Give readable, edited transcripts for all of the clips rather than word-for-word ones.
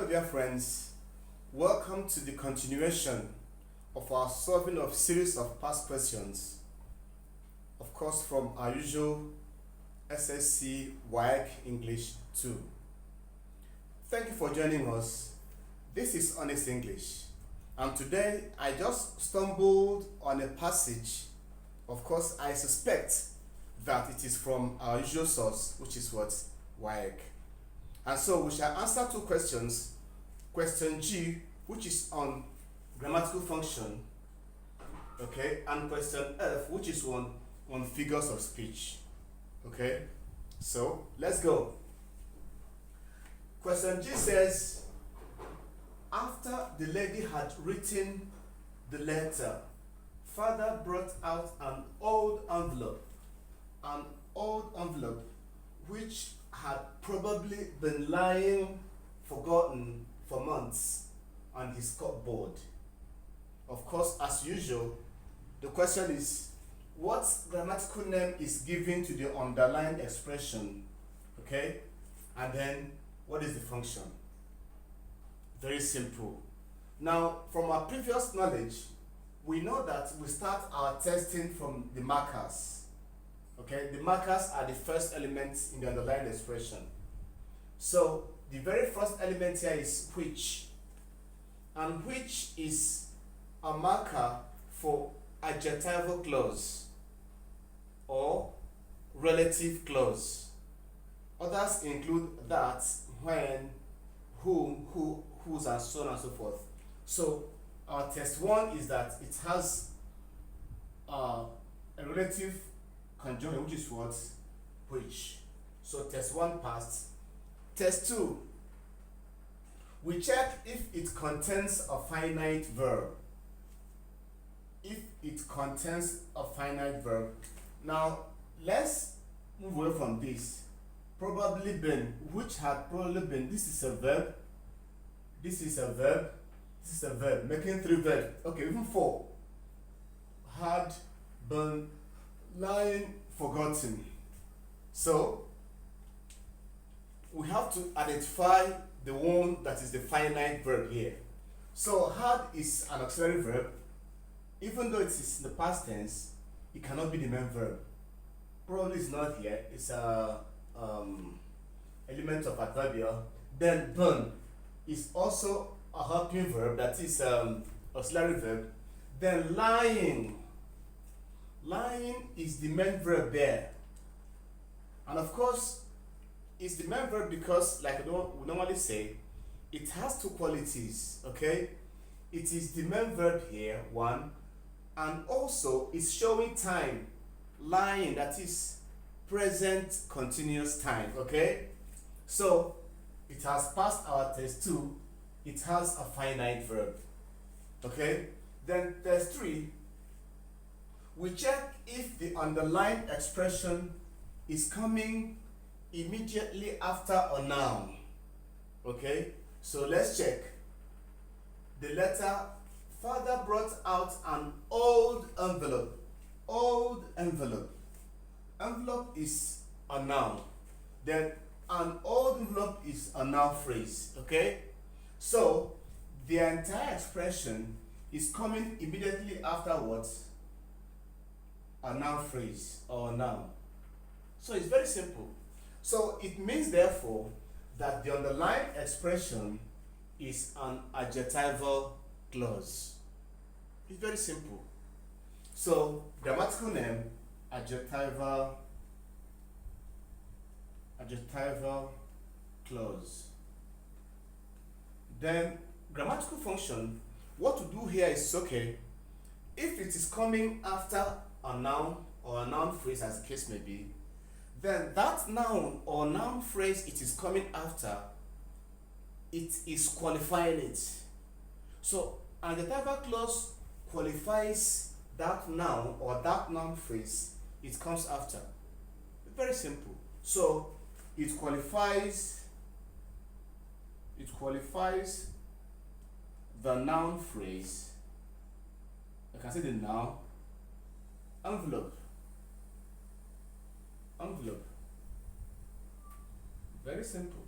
Hello dear friends, welcome to the continuation of our solving of series of past questions, of course from our usual SSC WAEC English 2. Thank you for joining us. This is Honest English, and today I just stumbled on a passage. Of course, I suspect that it is from our usual source, which is what? WAEC. And so we shall answer two questions. Question G, which is on grammatical function, okay, and question F, which is on figures of speech. Okay, so let's go. Question G says, after the lady had written the letter, father brought out an old envelope which had probably been lying forgotten for months on his cupboard. Of course, as usual, the question is, what grammatical name is given to the underlined expression? Okay, and then what is the function? Very simple. Now, from our previous knowledge, we know that we start our testing from the markers. Okay, the markers are the first elements in the underlined expression. So the very first element here is which, and which is a marker for adjectival clause or relative clause. Others include that, when, whom, who, whose, and so on and so forth. So our test 1 is that it has a relative conjunction, which is what? Which. So test 1 passed. Test 2, we check if it contains a finite verb. If it contains a finite verb. Now let's move away from this. Probably been, which had probably been, this is a verb, this is a verb, this is a verb, making 3 verbs. Okay, even 4. Had been, lying, forgotten. So we have to identify the one that is the finite verb here. So had is an auxiliary verb. Even though it is in the past tense, it cannot be the main verb. Probably is not here. It's a element of adverbial. Then been is also a helping verb, that is auxiliary verb. Then lying is the main verb there, and of course it's the main verb because, like we normally say, it has 2 qualities. Okay, it is the main verb here, 1, and also it's showing time. Lying, that is present continuous time. Okay, so it has passed our test 2. It has a finite verb. Okay, then test 3, we check if the underlined expression is coming immediately after a noun. Okay, so let's check. The letter, father brought out an old envelope. Old envelope. Envelope is a noun. Then an old envelope is a noun phrase. Okay, so the entire expression is coming immediately afterwards a noun phrase or a noun. So it's very simple. So it means therefore that the underlying expression is an adjectival clause. It's very simple. So grammatical name, adjectival clause. Then grammatical function, what to do here is, okay, if it is coming after a noun or a noun phrase, as the case may be, then that noun or noun phrase it is coming after, it is qualifying it. So adjectival clause qualifies that noun or that noun phrase it comes after. Very simple. So it qualifies the noun phrase. I can say the noun envelope. Very simple.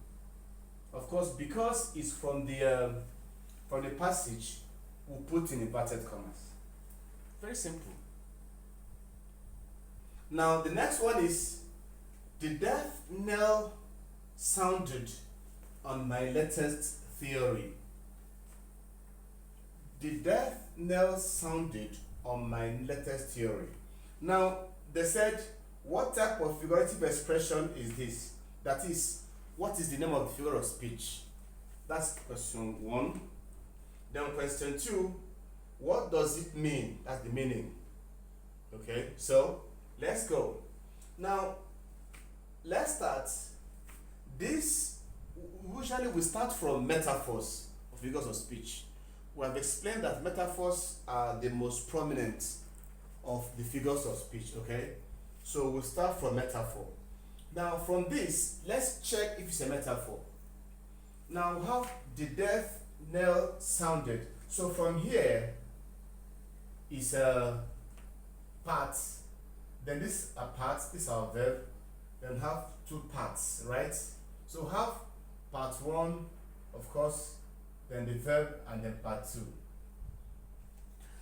Of course, because it's from the passage, we'll put in inverted commas. Very simple. Now the next one is, the death knell sounded on my latest theory. The death knell sounded on my latest theory. Now they said, what type of figurative expression is this? That is, what is the name of the figure of speech? That's question 1. Then question 2, what does it mean? That's the meaning. Okay, so let's go. Now let's start. This, usually we start from metaphors of figures of speech. We have explained that metaphors are the most prominent of the figures of speech, okay? So we'll start from metaphor. Now from this, let's check if it's a metaphor. Now how the death knell sounded. So from here is a part, then this a part, this is our verb, then have 2 parts, right? So have part 1, of course, then the verb, and then part 2.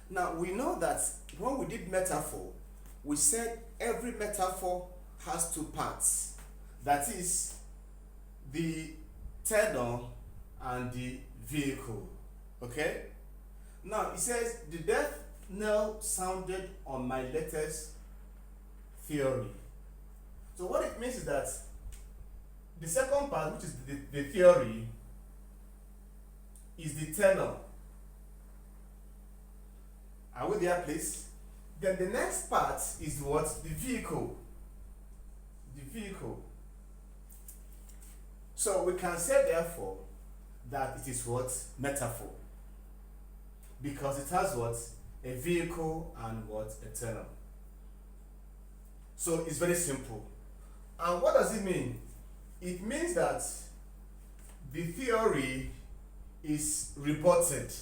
Now we know that when we did metaphor, we said every metaphor has 2 parts. That is the tenor and the vehicle. Okay? Now it says, the death knell sounded on my latest theory. So what it means is that the second part, which is the theory, is the tenor. Are we there, please? Then the next part is what? The vehicle. The vehicle. So we can say therefore that it is what? Metaphor. Because it has what? A vehicle and what? A tenor. So it's very simple. And what does it mean? It means that the theory is rebutted,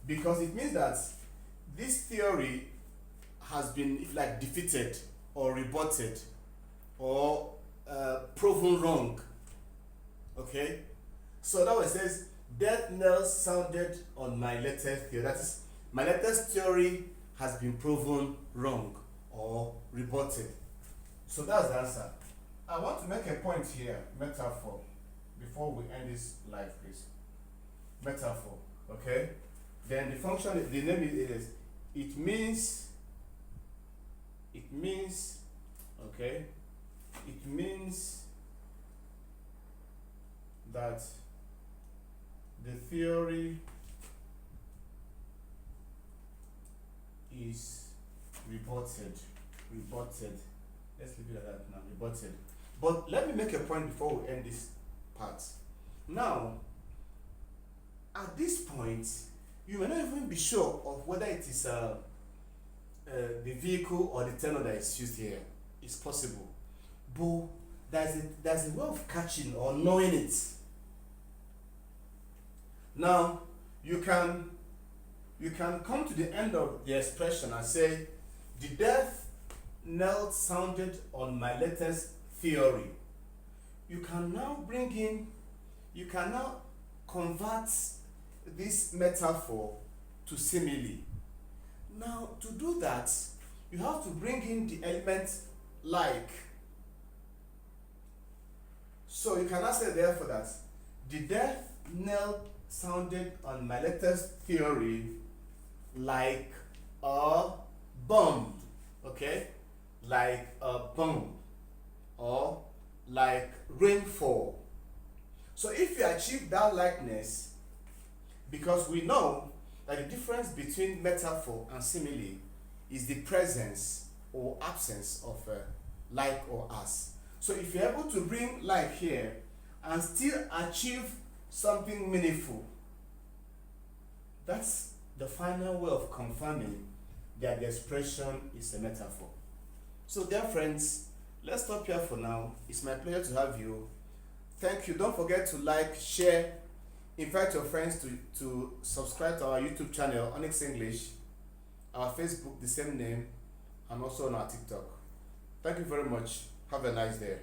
because it means that this theory has been, if like, defeated or rebutted or proven wrong. Okay? So that way it says, death knell sounded on my latest theory. That is, my latest theory has been proven wrong or rebutted. So that's the answer. I want to make a point here, metaphor, before we end this live, please. Metaphor, okay? Then the function, the name is, it means, okay? It means that the theory is rebutted. Let's leave it at that now, rebutted. But let me make a point before we end this part. Now, at this point, you may not even be sure of whether it is the vehicle or the tenor that is used here. It's possible. But there's a way of catching or knowing it. Now, you can come to the end of the expression and say, the death knell sounded on my latest theory. You can now convert this metaphor to simile. Now, to do that, you have to bring in the element like. So you cannot say therefore that the death knell sounded on my latest theory like a bomb. Okay? Like a bomb. Or like rainfall. So if you achieve that likeness, because we know that the difference between metaphor and simile is the presence or absence of like or as. So if you're able to bring like here and still achieve something meaningful, that's the final way of confirming that the expression is a metaphor. So dear friends, let's stop here for now. It's my pleasure to have you. Thank you. Don't forget to like, share, invite your friends to subscribe to our YouTube channel, Onyx English, our Facebook, the same name, and also on our TikTok. Thank you very much. Have a nice day.